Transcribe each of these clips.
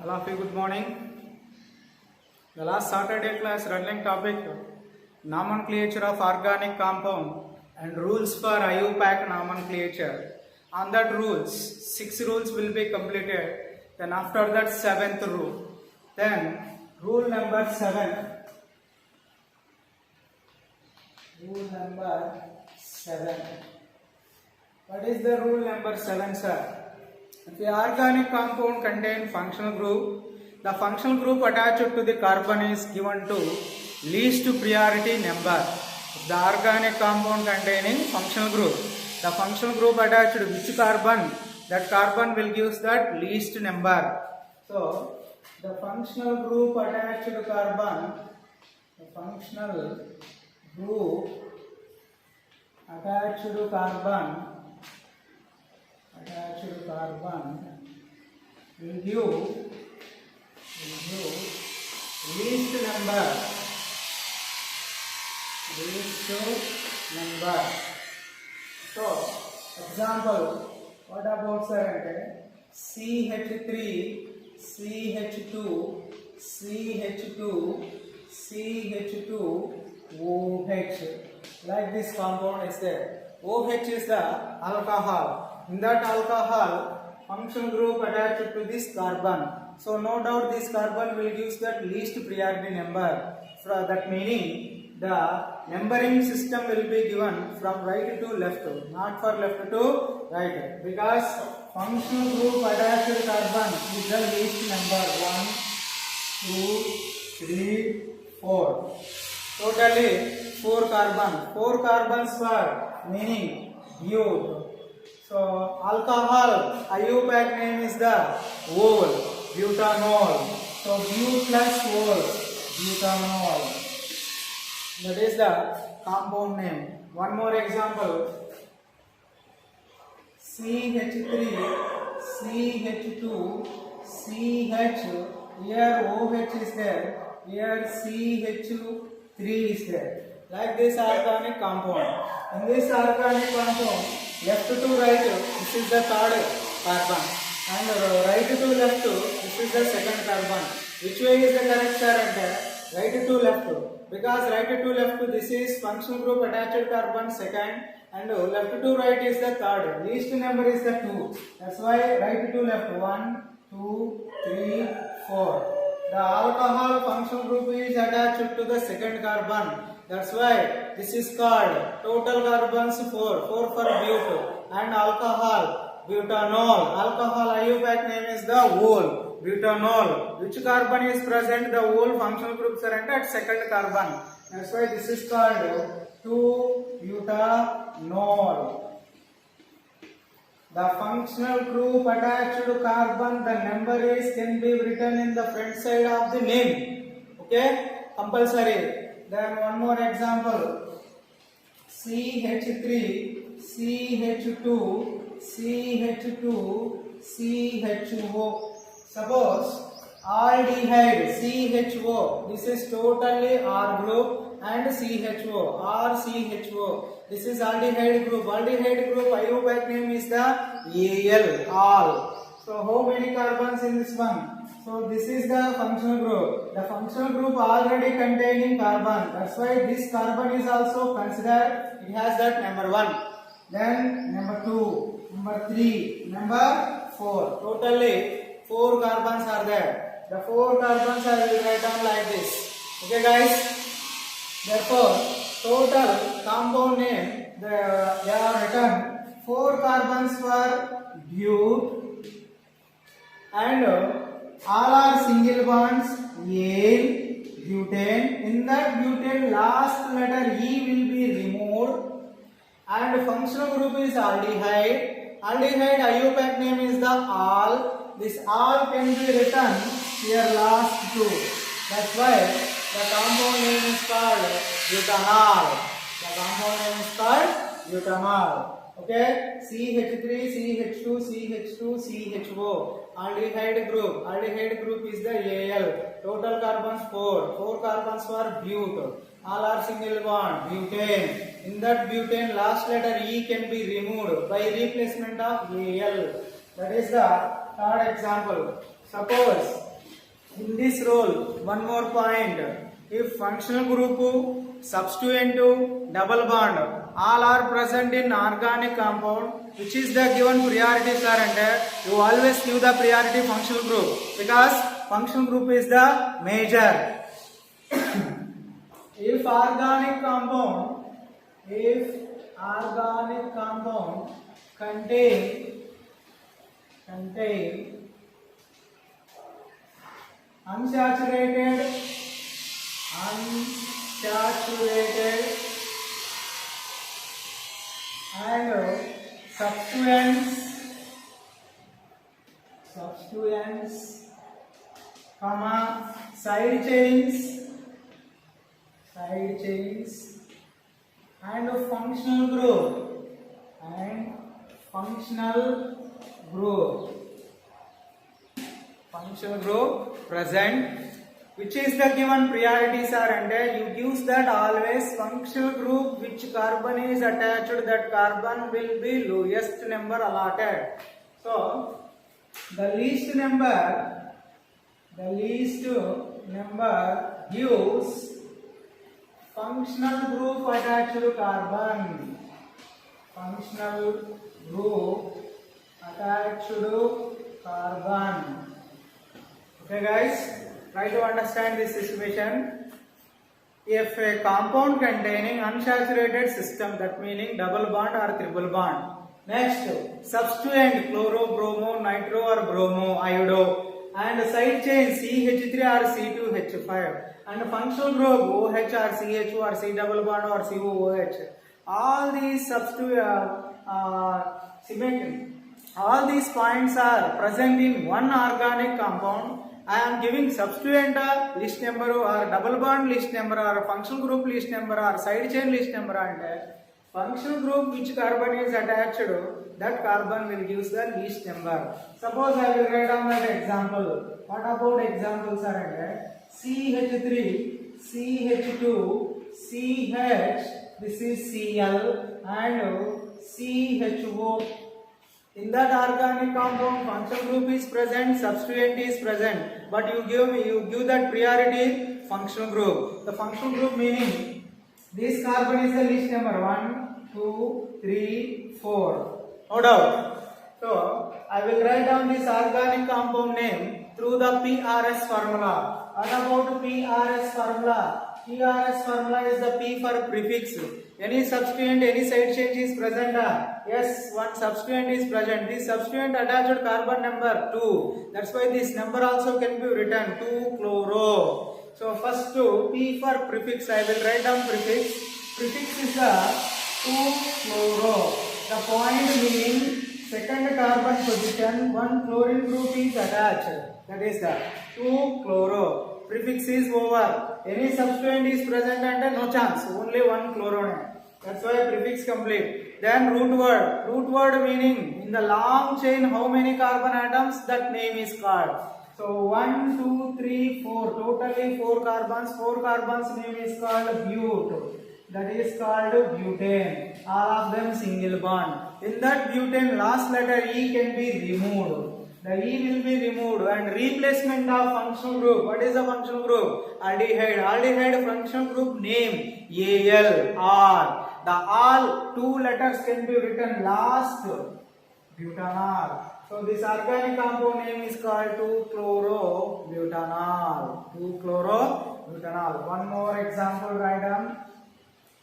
All of you, good morning. The last Saturday class running topic nomenclature of organic compound and rules for IUPAC nomenclature. On that rules, 6 rules will be completed. Then after that 7th rule. Then rule number 7. Rule number 7. What is the rule number 7, sir? If the organic compound contains functional group, the functional group attached to the carbon is given to least priority number. If the organic compound containing functional group, the functional group attached to which carbon, that carbon will give that least number. So, the functional group attached to carbon, the functional group attached to carbon will give least number. So, example, what about sir? CH3, CH2, CH2, CH2, OH. Like this compound is there. OH is the alcohol. In that alcohol, functional group attached to this carbon. So no doubt this carbon will give that least priority number. For that meaning, the numbering system will be given from right to left, not for left to right. Because functional group attached to carbon is the least number 1, 2, 3, 4. Totally 4 carbon. 4 carbons for meaning bute. So, alcohol, IUPAC name is the whole, butanol. So, bute plus whole, butanol. That is the compound name. One more example. CH3, CH2, CH. Here OH is there. Here CH3 is there. Like this organic compound. In this organic compound, left to right, this is the third carbon, and right to left, this is the second carbon. Which way is the correct, sir? Right to left, because right to left, this is functional group attached carbon second, and left to right is the third. Least number is the 2. That's why right to left, 1, 2, 3, 4. The alcohol functional group is attached to the second carbon. That's why this is called total carbons 4 for bute, and alcohol, butanol. Alcohol IUPAC name is the whole, butanol. Which carbon is present? The whole functional groups are at second carbon. That's why this is called 2-butanol. The functional group attached to carbon, the number is can be written in the front side of the name. Okay, compulsory. Then one more example. CH3, CH2, CH2, CHO. Suppose aldehyde, CHO. This is totally R group, and CHO, RCHO. This is aldehyde group. Aldehyde group IUPAC name is the all. So how many carbons in this one? So this is the functional group. The functional group already containing carbon. That's why this carbon is also considered. It has that number 1. Then number 2, number 3, number 4. Totally 4 carbons are there. The 4 carbons I will write down like this. Okay, guys. Therefore, total compound name they are written 4 carbons for bute, and all are single bonds, alene, butane. In that butane, last letter E will be removed, and functional group is aldehyde. Aldehyde IUPAC name is the all. This all can be written here last 2. That's why the compound name is called butanol. The compound name is called butanol. Okay, CH3, CH2, CH2, CHO. Aldehyde group. Aldehyde group is the Al. Total carbons 4. 4 carbons for bute. All are single bond. Butane. In that butane, last letter E can be removed by replacement of Al. That is the third example. Suppose In this role, one more point. If functional group, substituent, double bond, all are present in organic compound, which is the given priority, sir, and you always give the priority functional group because functional group is the major. If organic compound contain unsaturated and substituents, comma, side chains and functional group present, which is the given priorities are, and you use that always functional group which carbon is attached, that carbon will be lowest number allotted. So the least number gives functional group attached carbon. Okay guys, try to understand this situation. If a compound containing unsaturated system, that meaning double bond or triple bond. Next, substituent chloro, bromo, nitro or bromo, iodo, and side chain CH3 or C2H5, and functional group OH or CHO or C double bond or COOH. All these all these points are present in one organic compound. I am giving substituent list number or double bond list number or functional group list number or side chain list number, and functional group which carbon is attached, that carbon will give the least number. Suppose I will write down an example. What about examples are CH3, CH2, CH, this is Cl, and CHO. In that organic compound, functional group is present, substituent is present, but you give that priority functional group. The functional group meaning this carbon is the least number 1, 2, 3, 4. No doubt. So I will write down this organic compound name through the PRS formula. What about PRS formula? PRS formula is the P for prefix. Any substituent, any side chain is present. Yes, one substituent is present. This substituent attached carbon number 2. That's why this number also can be written 2-chloro. So first P for prefix, I will write down prefix. Prefix is the 2-chloro. The point meaning second carbon position, one chlorine group is attached. That is the 2-chloro. Prefix is over. Any substituent is present and no chance. Only one chlorone. That's why prefix complete. Then root word. Root word meaning in the long chain how many carbon atoms, that name is called. So 1, 2, 3, 4. Totally 4 carbons. 4 carbons name is called bute. That is called butane. All of them single bond. In that butane last letter E can be removed. The E will be removed and replacement of functional group. What is the functional group? Aldehyde. Aldehyde functional group name Al, R. The all 2 letters can be written last, butanol. So this organic compound name is called 2-chloro-butanol. 2-chloro-butanol. One more example write down.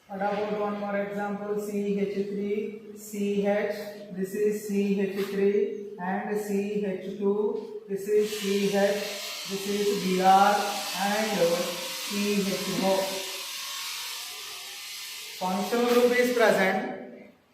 What about one more example? CH3, CH. This is CH3. And CH2, this is CH, this is Br, and CHO. Functional group is present,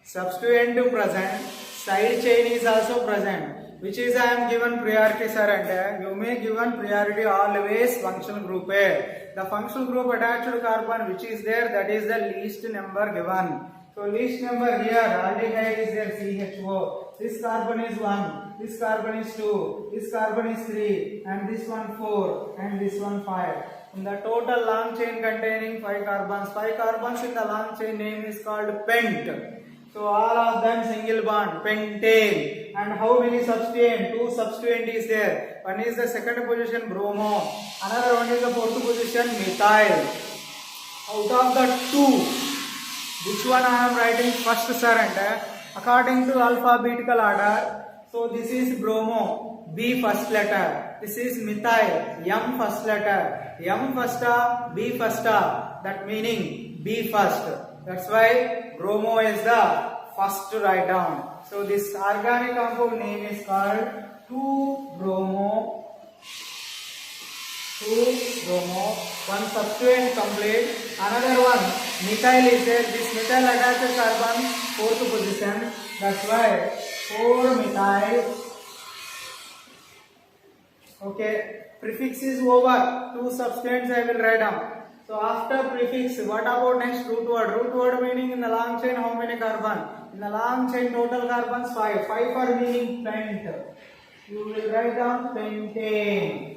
substituent present, side chain is also present, which is I am given priority, sir, and you may given priority always functional group A. The functional group attached carbon which is there, that is the least number given. So least number here, aldehyde is there, CHO. This carbon is 1, this carbon is 2, this carbon is 3, and this one 4, and this one 5. In the total long chain containing 5 carbons. 5 carbons in the long chain name is called pent. So all of them single bond, pentane. And how many substituent? 2 substituent is there. One is the second position bromo. Another one is the fourth position methyl. Out of the two, which one I am writing first, sir? And according to alphabetical order, so this is bromo, B first letter. This is methyl, M first letter. M first, B first. That meaning B first. That's why bromo is the first to write down. So this organic compound name is called 2-bromo. 2-bromo. One substituent complete. Another one methyl is there. This methyl attaches carbon fourth position. That's why 4-methyl. Okay. Prefix is over. Two substituents I will write down. So after prefix, what about next root word? Root word meaning in the long chain how many carbon? In the long chain total carbons 5. 5 for meaning pent. You will write down pentane.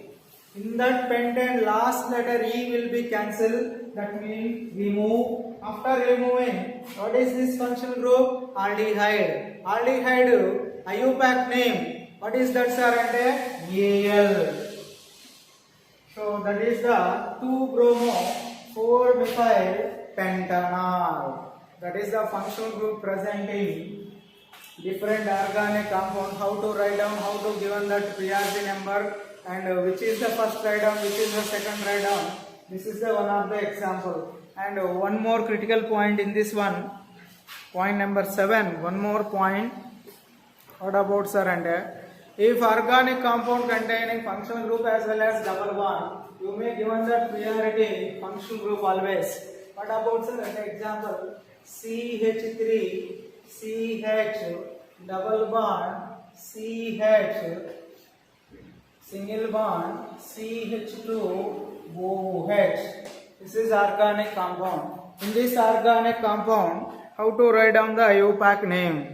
In that pentane last letter E will be cancelled. That means remove. After removing, what is this functional group? Aldehyde. Aldehyde IUPAC name. What is that, sir? And Al. So that is the 2-bromo 4-methyl pentanol. That is the functional group present in different organic compound. How to write down, how to given that priority number, and which is the first write down, which is the second write down. This is the one of the example. And one more critical point in this one, point number 7. One more point. What about, sir? And if organic compound containing functional group as well as double bond, you may given that priority functional group always. What about, sir? As an example, CH3, CH, double bond, CH, single bond, CH2, OH. This is organic compound. In this organic compound, how to write down the IUPAC name?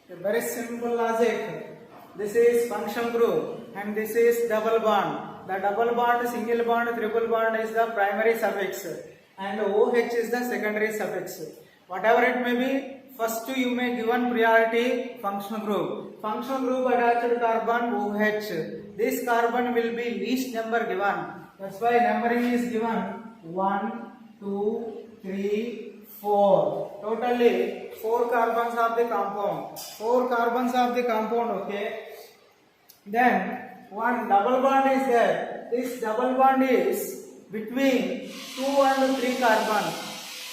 A very simple logic. This is functional group and this is double bond. The double bond, single bond, triple bond is the primary suffix and OH is the secondary suffix. Whatever it may be, first you may given priority functional group. Functional group attached carbon OH. This carbon will be least number given. That's why numbering is given 1, 2, 3, 4. Totally 4 carbons of the compound. 4 carbons of the compound, okay. Then one double bond is there. This double bond is between 2 and 3 carbon.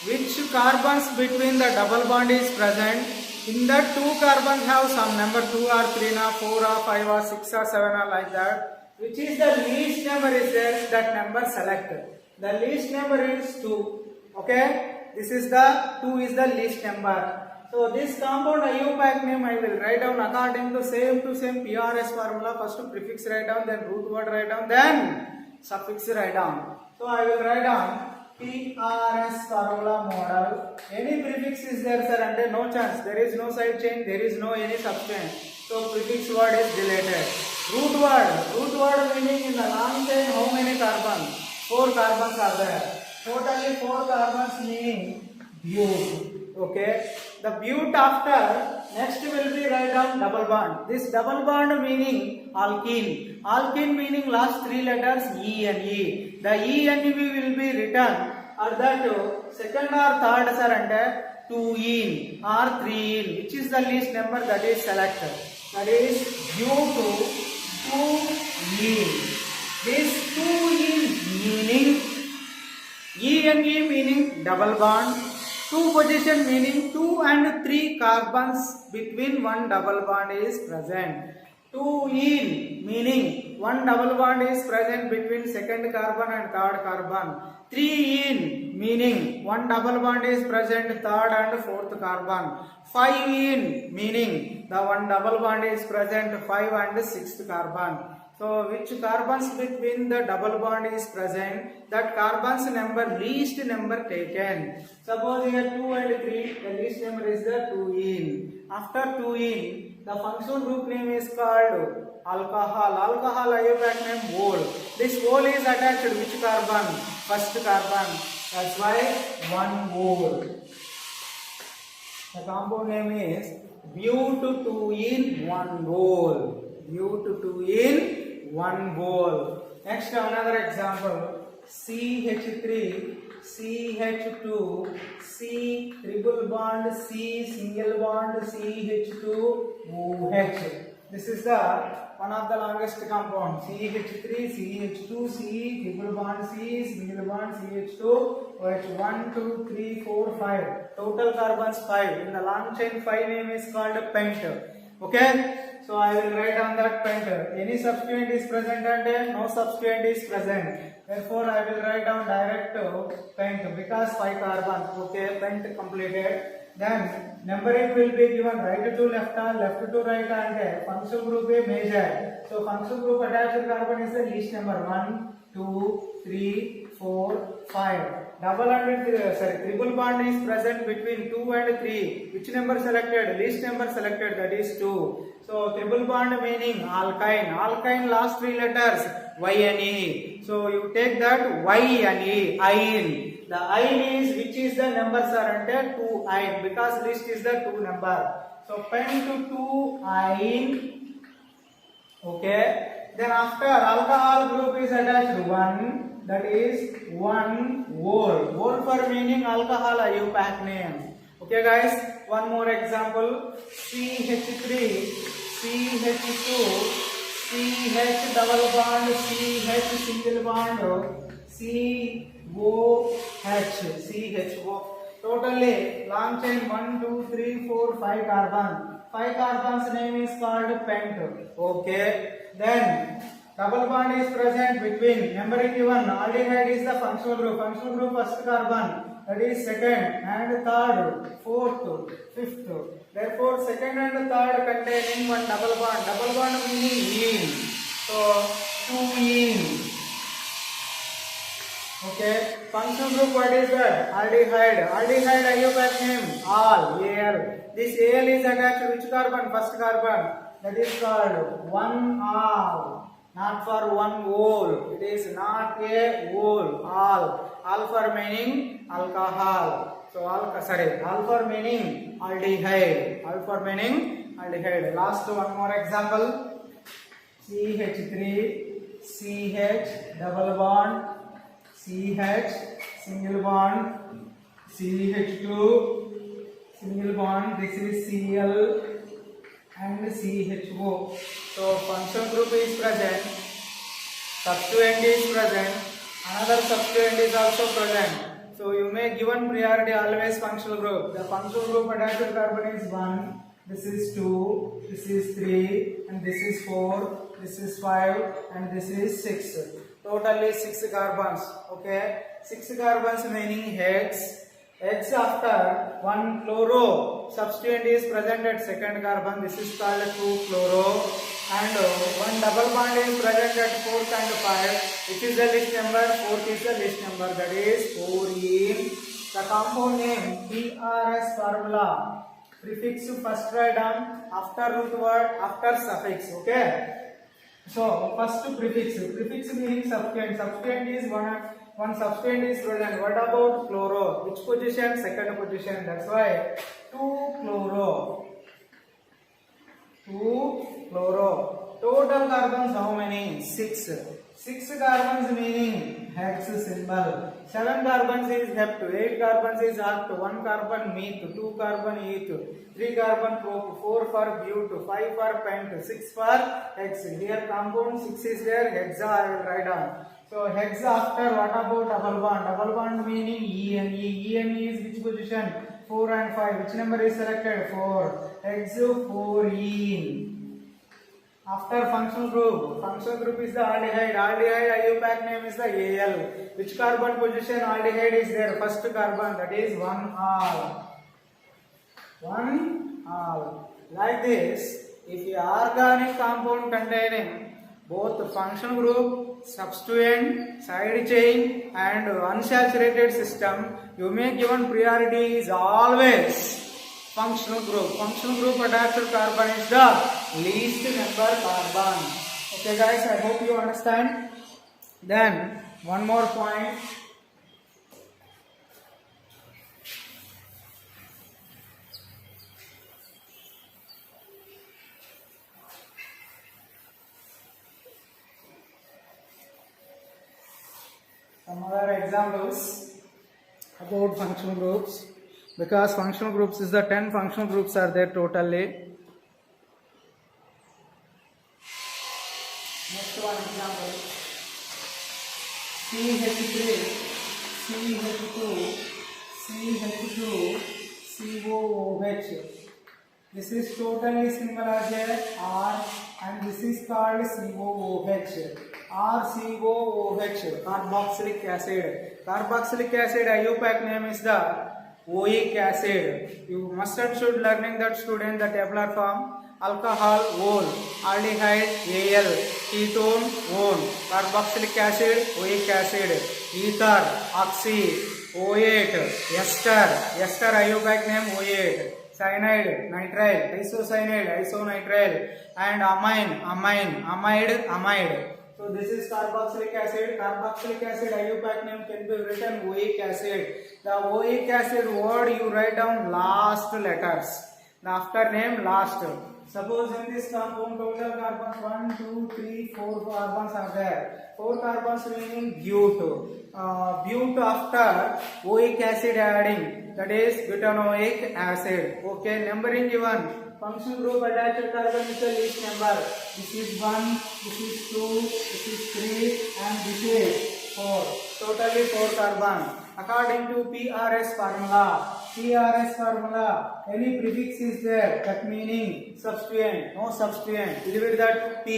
Which carbons between the double bond is present? In that 2 carbons have some number 2 or 3 or 4 or 5 or 6 or 7 or like that. Which is the least number is there? That number select. The least number is 2. Okay. This is the 2 is the least number. So this compound IUPAC name I will write down according to same PRS formula. First prefix write down, then root word write down, then suffix write down. So I will write down PRS formula model. Any prefix is there, sir? And no chance. There is no side chain. There is no any substance. So prefix word is deleted. Root word meaning in the long chain how many carbons? 4 carbons are there. Totally 4 carbons meaning bute. Okay. The bute after next will be write down double bond. This double bond meaning alkene. Alkene meaning last 3 letters E and E. The E and E will be written or that second or third, sir, and 2-ene or 3-ene. Which is the least number that is selected? That is due to 2-ene. This 2-ene meaning E and E meaning double bond, 2 position meaning 2 and 3 carbons between one double bond is present. 2-ene meaning one double bond is present between second carbon and third carbon. 3-ene meaning one double bond is present third and fourth carbon. 5-ene meaning the one double bond is present 5 and sixth carbon. So which carbons between the double bond is present, that carbons number least number taken. Suppose here 2 and 3, the least number is the 2-ene. After 2-ene, the functional group name is called alcohol. Alcohol IUPAC name whole. This whole is attached to which carbon? First carbon. That's why 1 whole. The compound name is bute 2-ene 1 whole. bute 2 in one bowl. Next another example, CH3 CH2 C triple bond C single bond CH2 OH. This is the one of the longest compound, CH3 CH2 C triple bond C single bond CH2 OH. 1 2 3 4 5 total carbons 5. In the long chain 5 name is called pent. Okay, so I will write on that pent. Any substituent is present and no substituent is present. Therefore, I will write down direct pent because 5 carbons. Okay, pent completed. Then numbering will be given right to left or left to right and functional group is major. So functional group attached carbon is the least number 1, 2, 3, 4, 5. Double and triple bond is present between 2 and 3. Which number selected? Least number selected, that is 2. So triple bond meaning alkyne. Alkyne last 3 letters Y and E. So you take that Y and E, ine. The ine is which is the numbers are under 2 ine because list is the 2 number. So pent to 2 ine. Okay. Then after alcohol group is attached 1. That is 1 whole. Whole for meaning alcohol IUPAC name. Okay guys, one more example, CH3 CH2 CH double bond CH single bond CHO. Totally long chain 1 2 3 4 5 carbon. 5 carbons name is called pent. Okay, then double bond is present between numbering given. Aldehyde is the functional group. Functional group first carbon, that is second and third, fourth, fifth. Therefore, second and third containing one double bond. Double bond meaning ene. So 2 ene. Okay. Functional group, what is that? Aldehyde. Aldehyde IUPAC name Al. Al. This Al is attached to which carbon? First carbon. That is called 1 Al. Not for one whole. It is not a whole. Al. Al for meaning alcohol. So al for meaning aldehyde. Al for meaning aldehyde. Last one more example. CH3 CH double bond CH single bond CH2 single bond. This is Cl and CHO. So functional group is present, substituent is present, another substituent is also present. So you may given priority always functional group. The functional group attached carbon is 1, this is 2, this is 3, and this is 4, this is 5, and this is 6. Totally 6 carbons. Okay, 6 carbons meaning hex. X after 1 chloro substituent is present at second carbon. This is called 2 chloro. And 1 double bond is present at 4th and 5. Which is the list number? 4th is the list number. That is 4ene. The compound name PRS formula. Prefix first write down, after root word, after suffix. Okay. So first prefix. Prefix meaning substituent. Substituent is one substituent is present. What about chloro? Which position? Second position. That's why 2 chloro. 2 chloro. Total carbons how many? 6. 6 carbons meaning hex symbol. 7 carbons is hept. 8 carbons is oct. 1 carbon meth. 2 carbon eth. 3 carbon prop. 4 for bute. 5 for pent. 6 for hex. Here compound 6 is there. Hexa I will write down. So hexa after what about double bond? Double bond meaning ene. Ene is which position? 4 and 5. Which number is selected? 4. Hexa 4ene. After functional group is the aldehyde. Aldehyde IUPAC name is the Al. Which carbon position aldehyde is there? First carbon, that is 1 Al. 1 Al. Like this, if the organic compound containing both functional group, substituent, side chain and unsaturated system, you may given priority is always functional group. Functional group attached carbon is the least number carbon. Okay guys, I hope you understand. Then one more point. Some other examples about functional groups, because functional groups is the 10 functional groups are there totally. Next one example, CH3, CH2, CH2, COOH. This is totally similar as R, and this is called COOH. RCOOH, carboxylic acid. Carboxylic acid IUPAC name is the oic acid. You must and should learning that, student, the tabular form. Alcohol ol, aldehyde Al, ketone on, carboxylic acid oic acid, ether oxy, O8, ester IUPAC name O8, cyanide nitrile, isocyanide isonitrile, and amide. So this is carboxylic acid. Carboxylic acid IUPAC name can be written oic acid. The oic acid word you write down last letters. The after name last. Suppose in this compound total carbons 1, 2, 3, 4 carbons are there. 4 carbons meaning bute. Bute after oic acid adding, that is butanoic acid. Okay, numbering given. Functional group attached carbon is the least number. This is 1, this is 2, this is 3, and this is 4. Totally 4 carbon. According to PRS formula, any prefix is there, that meaning substituent, no substituent. Deliver that to P.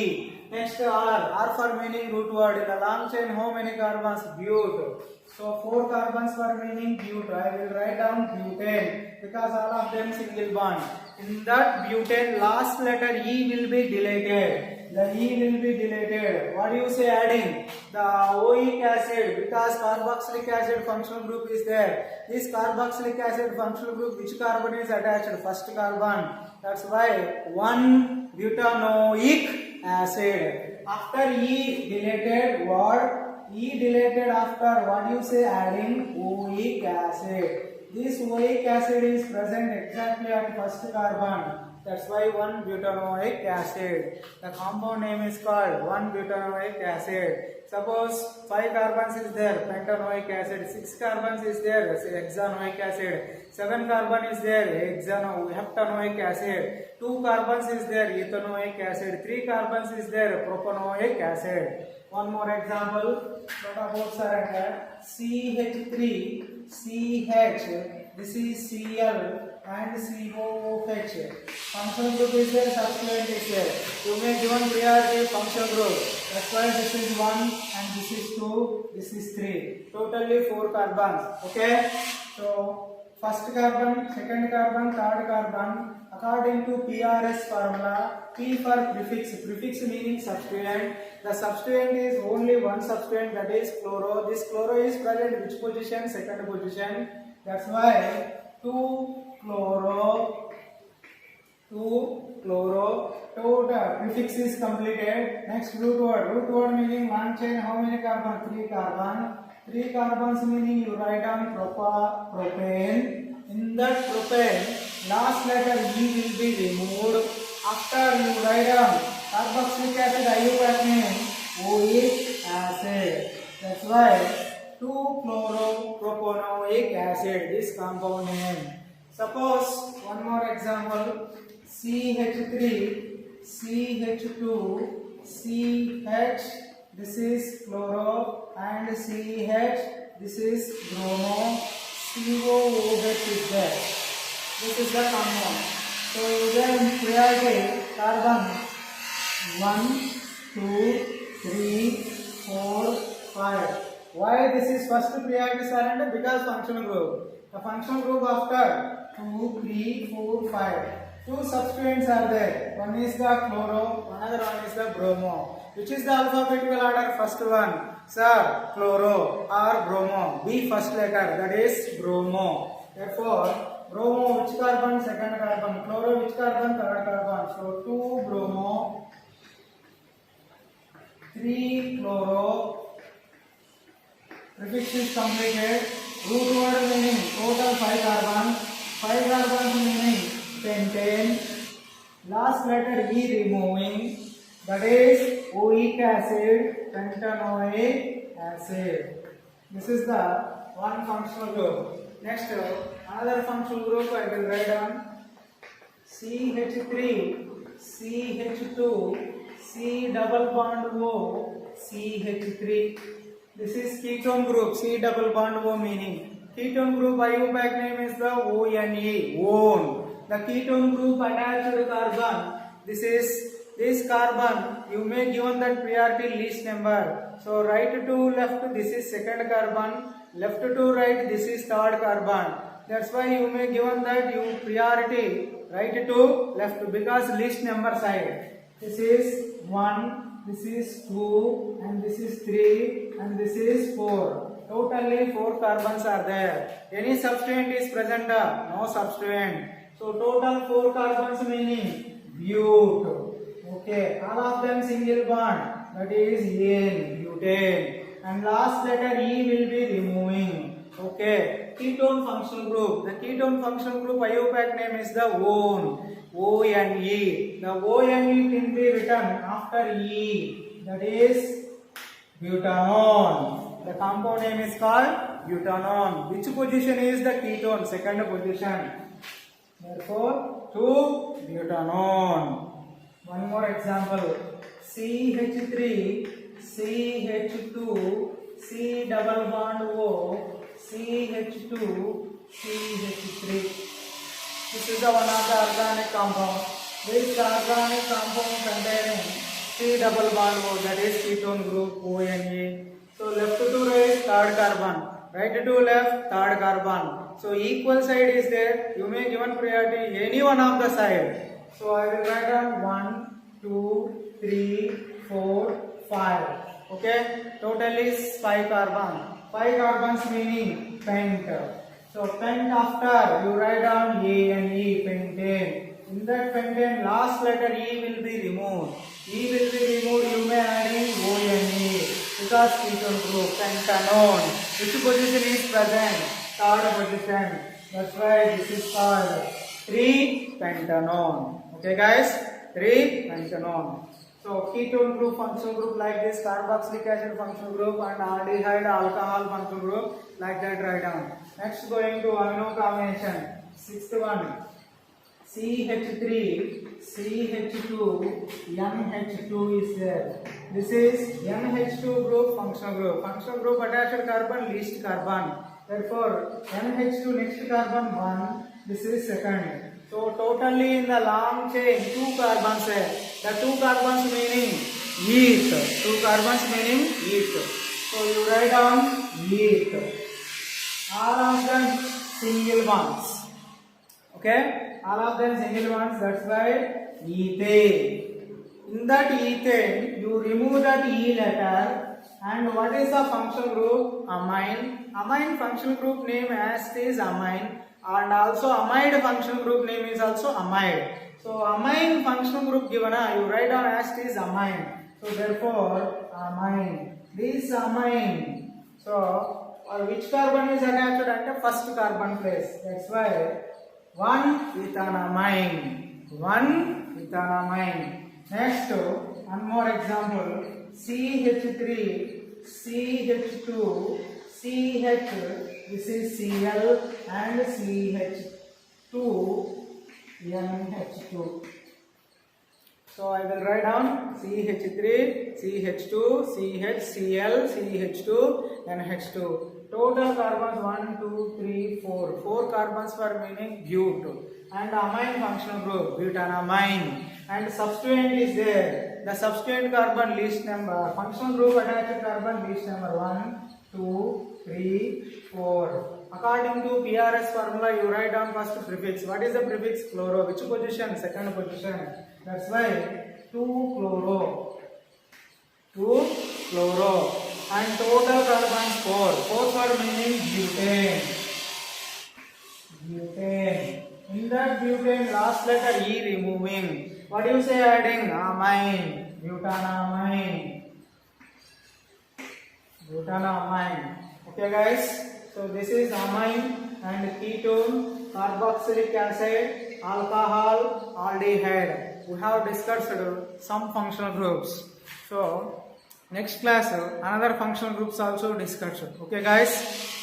Next R for meaning root word. In the long chain, how many carbons? Bute. So 4 carbons for meaning bute. I will write down butane because all of them single bond. In that butane, last letter E will be deleted. The E will be deleted. What do you say adding? The oic acid, because carboxylic acid functional group is there. This carboxylic acid functional group, which carbon is attached? First carbon. That's why 1 butanoic acid. After E deleted, what? E deleted after, what do you say adding? Oic acid. This oic acid is present exactly at first carbon. That's why 1 butanoic acid. The compound name is called 1 butanoic acid. Suppose 5 carbons is there, pentanoic acid. 6 carbons is there, hexanoic acid. 7 carbon is there, heptanoic acid. 2 carbons is there, ethanoic acid. 3 carbons is there, propanoic acid. One more example. What about surrender? CH3, CH, this is Cl and COOH. Functional group is there, substituent is there. You may given priority functional group. That's why this is 1 and this is 2, this is 3. Totally 4 carbons. Okay? So first carbon, second carbon, third carbon. According to PRS formula, P for prefix. Prefix meaning substituent. The substituent is only one substituent, that is chloro. This chloro is present which position? Second position. That's why 2 chloro. Total prefix is completed. Next root word. Root word meaning long chain. How many carbon? 3 carbon. 3 carbons meaning you write down propane. In that propane, last letter E will be removed. After you write down carboxylic acid, IUPAC name oic acid. That's why 2-chloro-propanoic acid, this compound name. Suppose one more example, CH3, CH2, CH, this is chloro, and CH, this is bromo, COOH is there. This is the compound. So then priority carbon 1, 2, 3, 4, 5. Why this is first priority surrender? Because functional group. The functional group after 2, 3, 4, 5. 2 substituents are there. One is the chloro, another one is the bromo. Which is the alphabetical order? First one, sir, chloro or bromo. B first letter, that is bromo. Therefore, bromo which carbon? Second carbon. Chloro which carbon? Third carbon. So 2 bromo, 3 chloro. Prefix is completed. Root word meaning total 5 carbon. 5 carbons meaning pentane. Last letter E removing. That is oic acid, pentanoic acid. This is the one functional group. Next, another functional group I will write down CH3, CH2, C double bond O, CH3. This is ketone group, C double bond O meaning. Ketone group IUPAC name is the ONE, ONE. The ketone group attached carbon. This carbon, you may given that priority list number. So right to left, this is second carbon. Left to right, this is third carbon. That's why you may given that you priority right to left because list number side. This is 1, this is 2, and this is 3, and this is 4. Totally 4 carbons are there. Any substituent is present? No substituent. So total 4 carbons meaning bute. Okay, all of them single bond. That is ene, butane. And last letter E will be removing. Okay, ketone functional group. The ketone functional group IUPAC name is the ONE. ONE. The ONE can be written after E. That is butanone. The compound name is called butanone. Which position is the ketone? Second position. Therefore, 2 butanone. One more example. CH3, CH2, C double bond O, CH2, CH3. This is the one of the organic compound. This organic compound containing C double bond O, that is ketone group ONE. So left to right, third carbon. Right to left, third carbon. So equal side is there. You may given priority any one of the side. So I will write down 1, 2, 3, 4, 5. Okay, total is 5 carbon. 5 carbons meaning pent. So pent after you write down ane, pentane. In that pentane, last letter E will be removed. E will be removed. You may add in ONE because ketone group pentanone. Which position is present? Third position. That's why this is called 3 pentanone. Okay guys, 3 pentanone. So ketone group, functional group like this, carboxylic acid functional group and aldehyde alcohol functional group like that write down. Next going to amino combination. Sixth one, CH3, CH2, NH2 is there. This is NH2 group, functional group. Functional group attached carbon, least carbon. Therefore, NH2 next carbon 1, this is second. So totally in the long chain 2 carbons है. The 2 carbons meaning eth. 2 carbons meaning eth. So you write down eth. All of them single bonds. Okay, all of them single bonds. That's why ethane. In that ethane, you remove that E letter. And what is the functional group? Amine. Amine functional group name as is amine. And also amide functional group name is also amide. So amine functional group given, you write down as is amine. So therefore amine. This amine. So which carbon is attached at the first carbon place? That's why 1 ethanamine. 1 ethanamine. Next, one more example. CH3, CH2, CH. This is Cl and CH2, NH2. So I will write down CH3, CH2, CH, Cl, CH2, NH2. Total carbons 1, 2, 3, 4. 4 carbons for meaning bute. And amine functional group, butanamine. And substituent is there. The substituent carbon list number, functional group attached carbon list number 1, 2, 3, 4. According to PRS formula, you write down first prefix. What is the prefix? Chloro. Which position? Second position. That's why 2 chloro. 2 chloro. And total carbons 4. 4 for meaning butane. Butane. In that butane, last letter E removing. What do you say adding? Amine. Butanamine. Butanamine. Okay guys. So this is amine and ketone, carboxylic acid, alcohol, aldehyde. We have discussed some functional groups. So next class another functional groups also discussion. Okay guys.